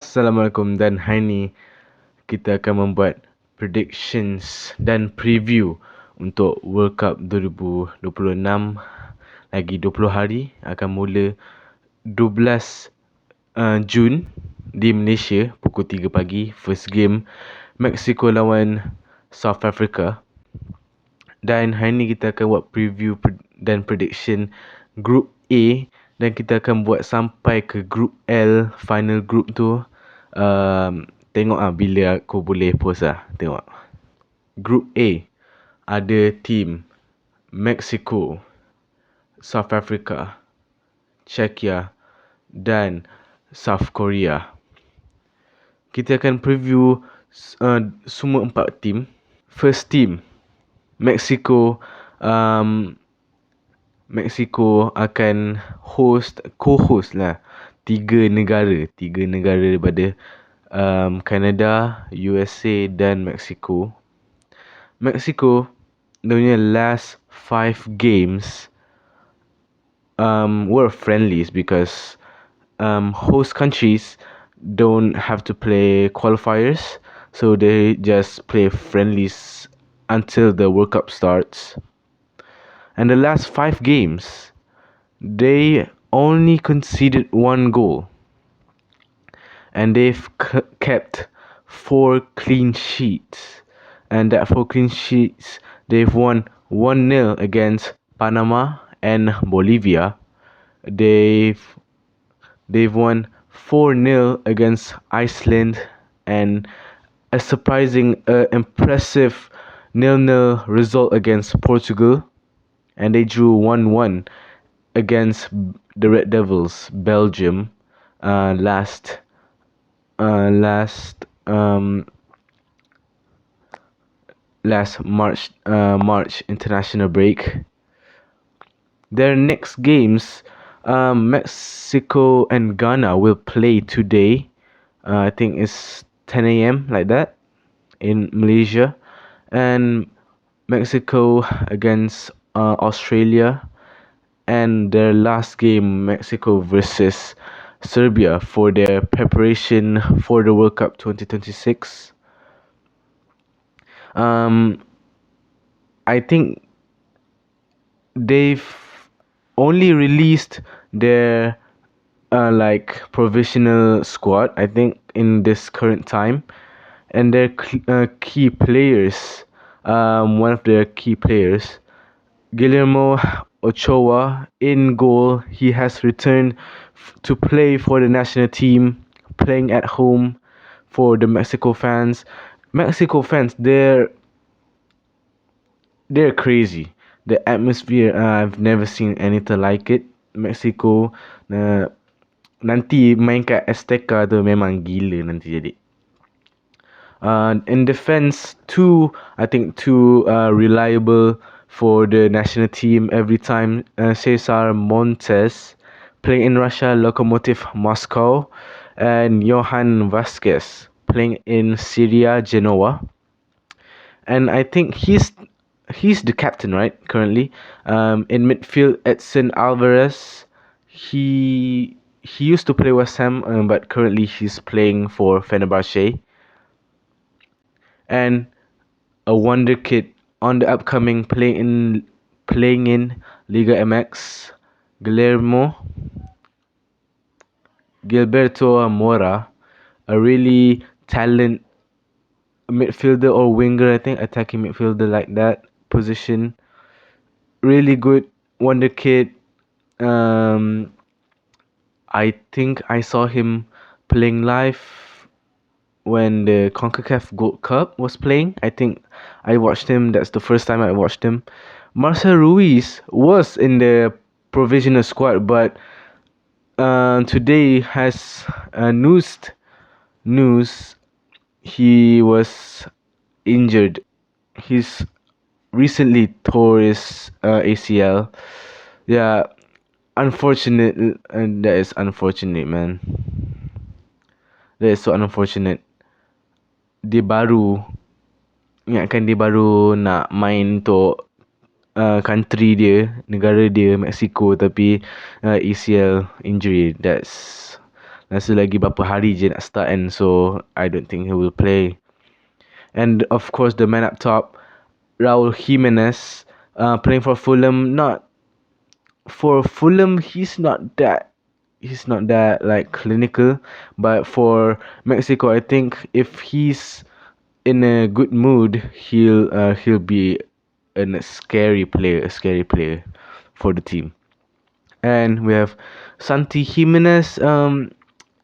Assalamualaikum, dan hari ni kita akan membuat predictions dan preview untuk World Cup 2026. Lagi 20 hari akan mula 12 Jun di Malaysia pukul 3 pagi. First game Mexico lawan South Africa. Dan hari ni kita akan buat preview dan prediction Group A, dan kita akan buat sampai ke Group L, final group tu. Tengok bila aku boleh post tengok. Group A ada team Mexico, South Africa, Czechia dan South Korea. Kita akan preview semua 4 team. First team Mexico. Mexico akan co-host lah 3 negara daripada Canada, USA dan Mexico. Mexico, dia punya last 5 games were friendlies because host countries don't have to play qualifiers, so they just play friendlies until the World Cup starts. And the last 5 games, they only conceded 1 goal. And they've kept 4 clean sheets. And that 4 clean sheets, they've won 1-0 against Panama and Bolivia. They've won 4-0 against Iceland, and a surprising, impressive 0-0 result against Portugal. And they drew 1-1 against the Red Devils, Belgium, last March international break. Their next games, Mexico and Ghana will play today. I think it's 10 a.m. like that in Malaysia, and Mexico against Australia, and their last game, Mexico versus Serbia, for their preparation for the World Cup 2026. I think they've only released their provisional squad, I think, in this current time, and their key players, one of their key players, Guillermo Ochoa, in goal. He has returned to play for the national team, playing at home for the Mexico fans. Mexico fans, they're crazy. The atmosphere, I've never seen anything like it. Mexico, nanti main kat Azteca tu memang gila nanti jadi. In defense, I think two reliable for the national team every time. Cesar Montes, playing in Russia, Lokomotiv Moscow, and Johan Vasquez, playing in Syria, Genoa. And I think he's the captain, right, currently. In midfield, Edson Alvarez. He used to play West Ham, but currently he's playing for Fenerbahce. And a wonder kid on the upcoming, playing in Liga MX, Gilberto Mora, a really talented midfielder or winger, I think, attacking midfielder, like that position. Really good wonder kid. I think I saw him playing live when the CONCACAF Gold Cup was playing. I think I watched him. That's the first time I watched him. Marcel Ruiz was in the provisional squad, but today has news he was injured. He's recently tore his ACL. Yeah, unfortunate. And that is unfortunate, man. That is so unfortunate. Dia baru nak main untuk country dia, negara dia, Mexico, tapi ACL injury. That's Rasa lagi berapa hari je nak start kan. So I don't think he will play. And of course the man up top, Raul Jimenez, playing for Fulham. Not for Fulham, he's not that like clinical, but for Mexico, I think if he's in a good mood, he'll be a scary player for the team. And we have Santi Jimenez.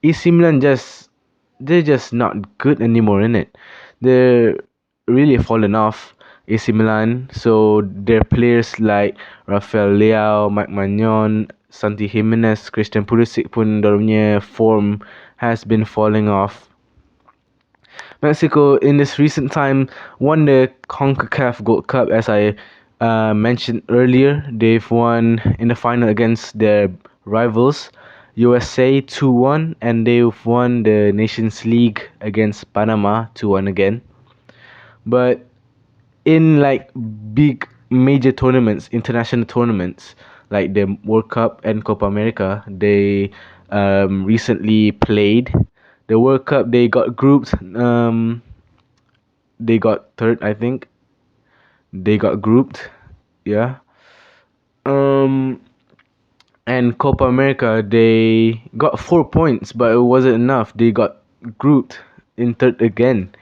AC Milan they're just not good anymore, in it. They're really fallen off, AC Milan. So their players like Rafael Leao, Mike Maignan, Santi Jimenez, Christian Pulisic pun dorangnya form has been falling off. Mexico in this recent time won the CONCACAF Gold Cup, as I mentioned earlier. They've won in the final against their rivals USA 2-1, and they've won the Nations League against Panama 2-1 again. But in like big major tournaments, international tournaments like the World Cup and Copa America, they recently played. The World Cup, they got grouped. They got third, I think. They got grouped, yeah. Um, and Copa America, they got 4 points, but it wasn't enough. They got grouped in third again.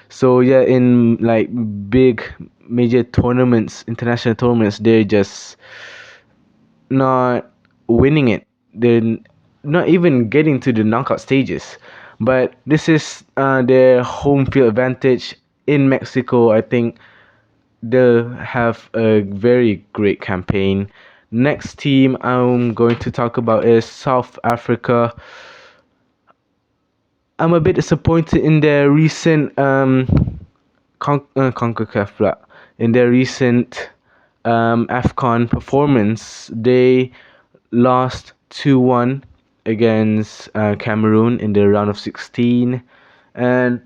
So yeah, in like big major tournaments, international tournaments, they're just not winning it. They're not even getting to the knockout stages. But this is their home field advantage in Mexico. I think they'll have a very great campaign. Next team I'm going to talk about is South Africa. I'm a bit disappointed in their recent CONCACAF pula. In their recent AFCON performance. They lost 2-1 against Cameroon in the round of 16, and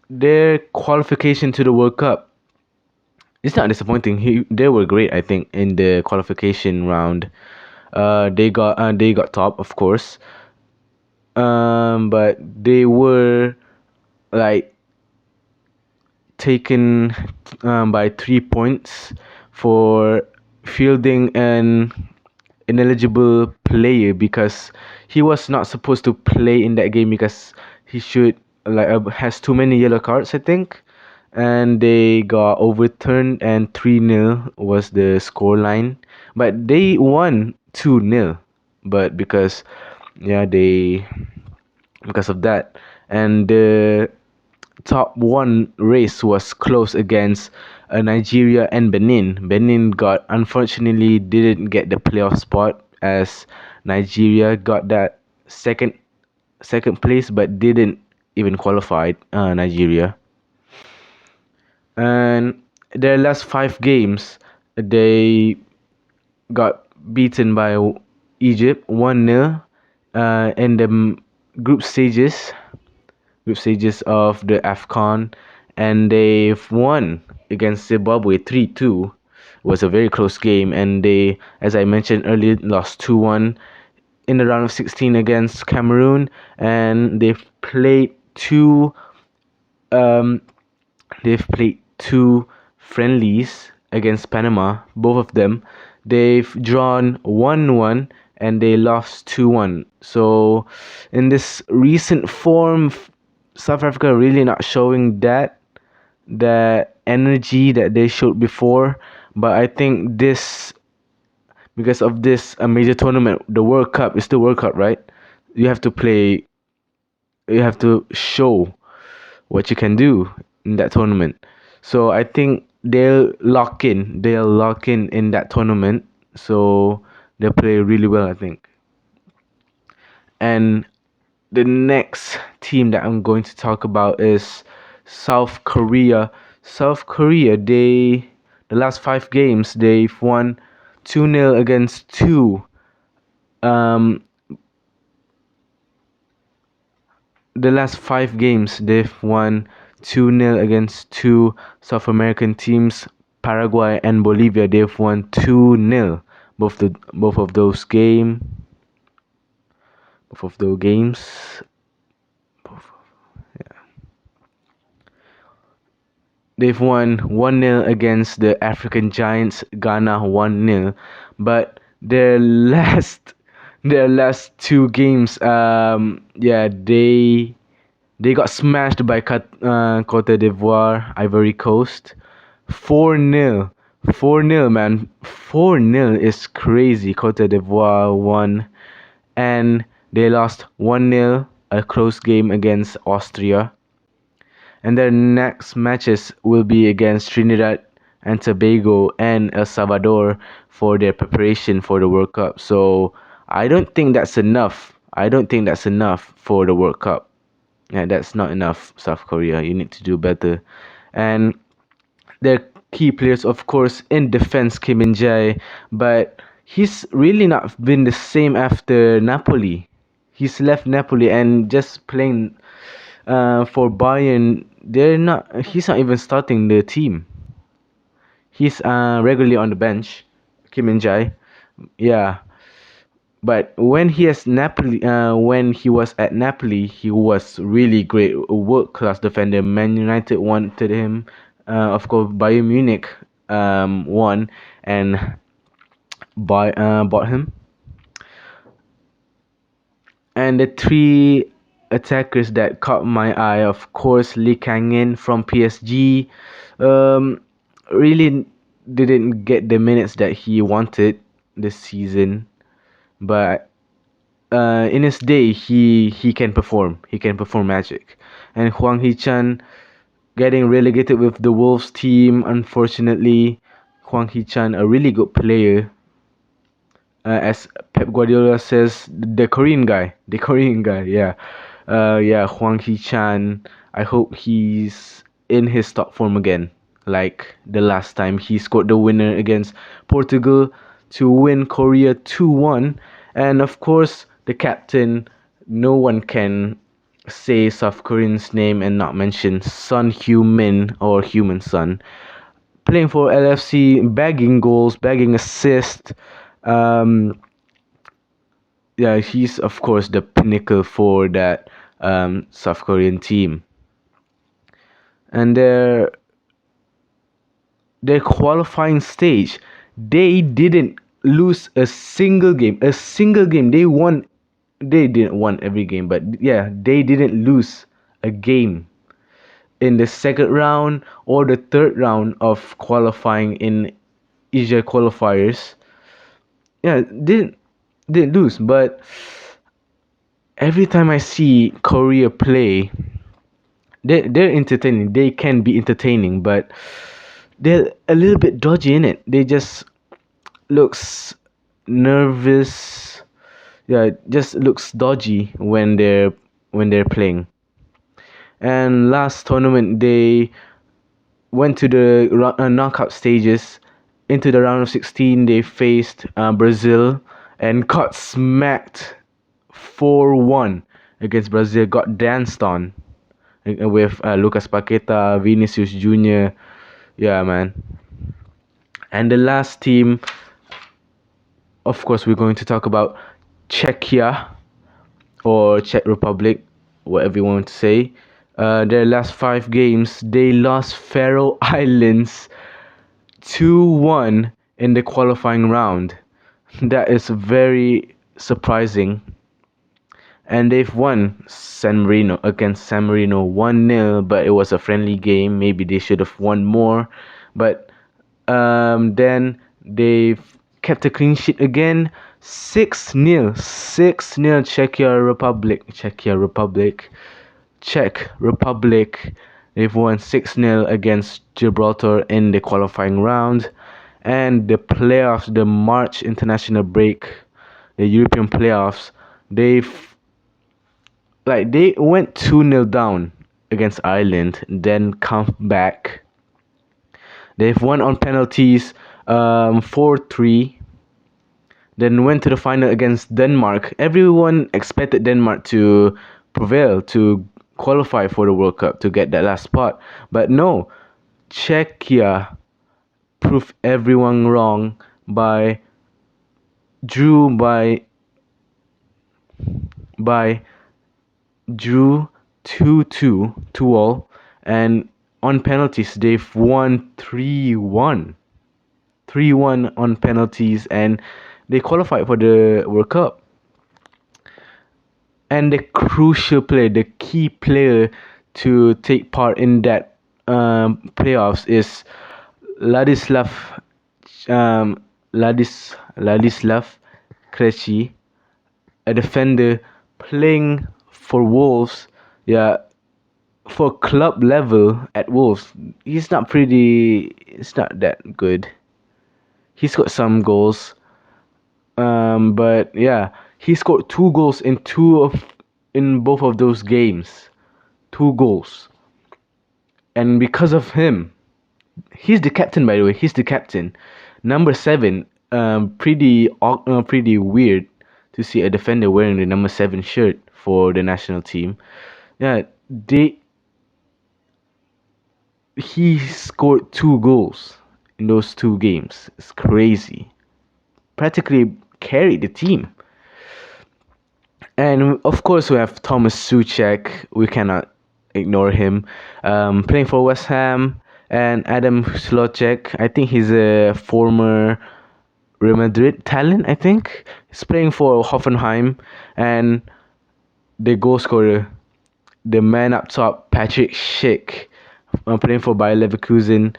their qualification to the World Cup, it's not disappointing. They were great, I think, in the qualification round. They got top, of course. But they were like taken by 3 points for fielding an ineligible player, because he was not supposed to play in that game because he should like has too many yellow cards, I think. And they got overturned, and 3-0 was the score line, but they won 2-0. But because of that, and the top one race was close against Nigeria and Benin. Benin unfortunately didn't get the playoff spot, as Nigeria got that second place but didn't even qualify. Nigeria. And their last 5 games, they got beaten by Egypt 1-0 in the group stages of the AFCON, and they've won against Zimbabwe 3-2. It was a very close game, and they, as I mentioned earlier, lost 2-1 in the round of 16 against Cameroon, and um they've played two friendlies against Panama, both of them. They've drawn 1-1 and they lost 2-1. So in this recent form, South Africa really not showing that energy that they showed before. But I think because of this a major tournament, the World Cup is the World Cup, right? You have to play. You have to show what you can do in that tournament. So I think they'll lock in. They'll lock in that tournament. So they'll play really well, I think. And the next team that I'm going to talk about is South Korea. South Korea, the last 5 games they've won 2-0 against um the last 5 games they've won 2-0 against two South American teams, Paraguay and Bolivia. They've won 2-0 both of those games. Both of those games, both, yeah. They've won 1-0 against the African Giants, Ghana 1-0, but their last two games, they got smashed by Cote d'Ivoire, Ivory Coast, 4-0. 4-0, man. 4-0 is crazy. Cote d'Ivoire won, and they lost 1-0, a close game against Austria. And their next matches will be against Trinidad and Tobago and El Salvador for their preparation for the World Cup. So I don't think that's enough. I don't think that's enough for the World Cup. Yeah, that's not enough, South Korea. You need to do better. And their key players, of course, in defense, Kim Min-jae, but he's really not been the same after Napoli. He's left Napoli and just playing for Bayern. He's not even starting the team. He's regularly on the bench, Kim Min-jae. Yeah, but when he was at Napoli, he was really great, a world class defender. Man United wanted him. Of course, Bayern Munich won and bought him. And the three attackers that caught my eye, of course, Lee Kang-in from PSG, um, really didn't get the minutes that he wanted this season, but in his day, he can perform. He can perform magic. And Huang Hee-chan getting relegated with the Wolves team, unfortunately. Huang Hee-chan, a really good player, as Pep Guardiola says, the Korean guy, yeah, yeah, Huang Hee-chan. I hope he's in his top form again, like the last time he scored the winner against Portugal to win Korea 2-1, and of course the captain. No one can say South Korean's name and not mention Son Heung-min or Human Son, playing for LFC, bagging goals, bagging assists. Um, yeah, he's of course the pinnacle for that South Korean team. And their qualifying stage, they didn't lose a single game. A single game. They won. They didn't won every game, but yeah, they didn't lose a game in the second round or the third round of qualifying in Asia qualifiers. Yeah, didn't lose, but every time I see Korea play, they're entertaining. They can be entertaining, but they're a little bit dodgy in it. They just looks nervous. Yeah, just looks dodgy when they're playing. And last tournament they went to the knockout stages. Into the round of 16, they faced Brazil and got smacked 4-1 against Brazil. Got danced on with Lucas Paqueta, Vinicius Junior. Yeah, man. And the last team, of course, we're going to talk about Czechia or Czech Republic, whatever you want to say. Their last 5 games, they lost Faroe Islands 2-1 in the qualifying round. That is very surprising. And they've won San Marino 1-0, but it was a friendly game. Maybe they should have won more. But then they've kept a clean sheet again. 6-0. 6-0 Czech Republic. They've won 6-0 against Gibraltar in the qualifying round. And the playoffs, the March international break, the European playoffs, they went 2-0 down against Ireland, then come back. They've won on penalties 4-3. Then went to the final against Denmark. Everyone expected Denmark to prevail, to qualify for the World Cup, to get that last spot. But no, Czechia proved everyone wrong by by drew 2-2, 2-all, and on penalties they've won 3-1. 3-1 on penalties, and they qualified for the World Cup. And the crucial player, the key player to take part in that playoffs is Ladislav Ladislav Krejci, a defender playing for Wolves. Yeah, for club level at Wolves, it's not that good. He's got some goals. But yeah, he scored 2 goals in both of those games. 2 goals. And because of him, he's the captain, by the way. He's the captain. Number 7, pretty weird to see a defender wearing the number 7 shirt for the national team. Yeah, he scored 2 goals in those 2 games. It's crazy. Practically carried the team. And of course, we have Thomas Souček. We cannot ignore him. Playing for West Ham, and Adam Slocek. I think he's a former Real Madrid talent. I think he's playing for Hoffenheim, and the goal scorer, the man up top, Patrick Schick, playing for Bayer Leverkusen,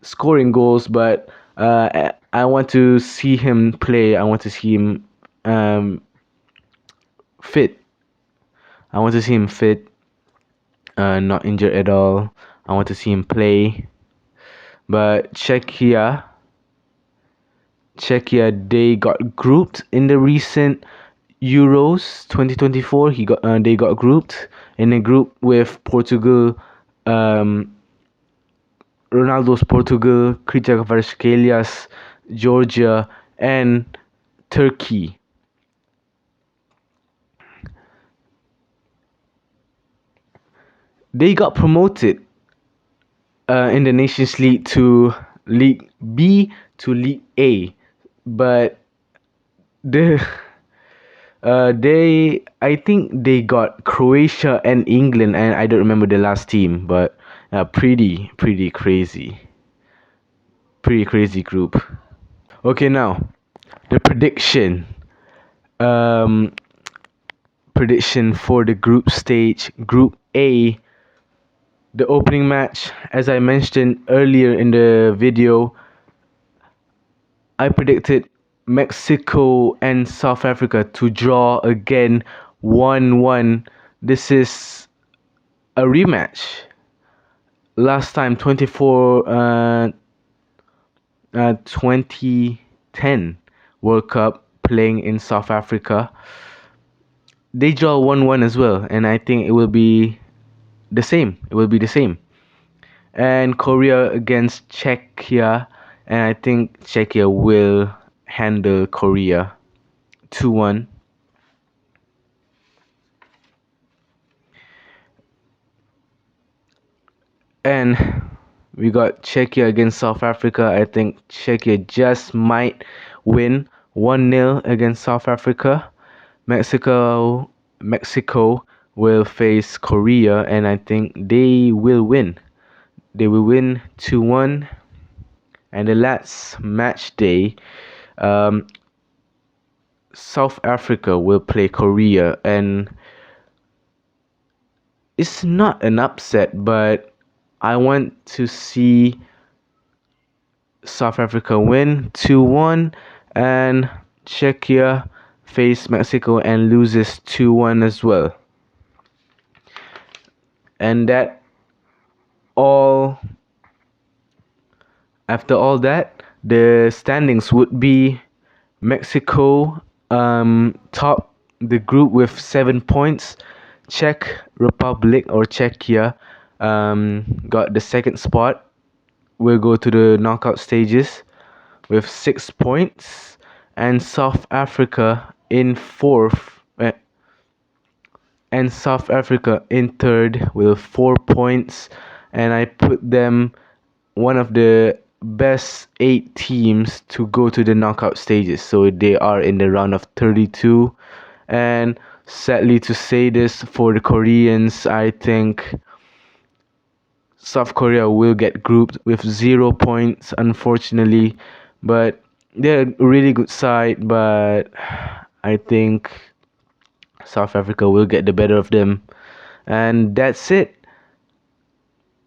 scoring goals. But I want to see him play. I want to see him fit. I want to see him fit, not injured at all. I want to see him play. But Czechia, they got grouped in the recent Euros 2024. They got grouped in a group with Portugal, Ronaldo's Portugal, Kvaratskhelia, Georgia, and Turkey. They got promoted in the Nations League to League B to League A, but I think they got Croatia and England, and I don't remember the last team, but pretty crazy group. Okay, now the prediction for the group stage, Group A. The opening match, as I mentioned earlier in the video, I predicted Mexico and South Africa to draw again 1-1. This is a rematch. Last time, 2010 World Cup playing in South Africa. They draw 1-1 as well, and I think it will be the same. And Korea against Czechia, and I think Czechia will handle Korea 2-1. And we got Czechia against South Africa. I think Czechia just might win 1-0 against South Africa. Mexico will face Korea, and I think they will win. They will win 2-1. And the last match day, South Africa will play Korea, and it's not an upset, but I want to see South Africa win 2-1, and Czechia face Mexico and loses 2-1 as well. And after all that, the standings would be Mexico top the group with 7 points. Czech Republic or Czechia got the second spot. We'll go to the knockout stages with 6 points, and South Africa in fourth, and South Africa in third with 4 points, and I put them one of the best 8 teams to go to the knockout stages. So they are in the round of 32, and sadly to say this, for the Koreans, I think South Korea will get grouped with 0 points, unfortunately. But they're a really good side, but I think South Africa will get the better of them. And that's it.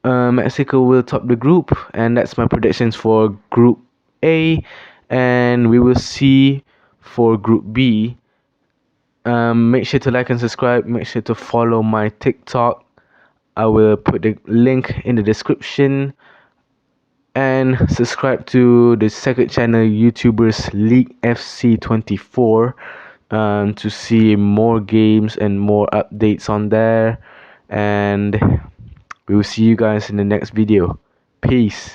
Mexico will top the group, and that's my predictions for Group A. And we will see for Group B. Make sure to like and subscribe. Make sure to follow my TikTok. I will put the link in the description. And subscribe to the second channel, YouTubers League FC 24, to see more games and more updates on there. And we will see you guys in the next video. Peace.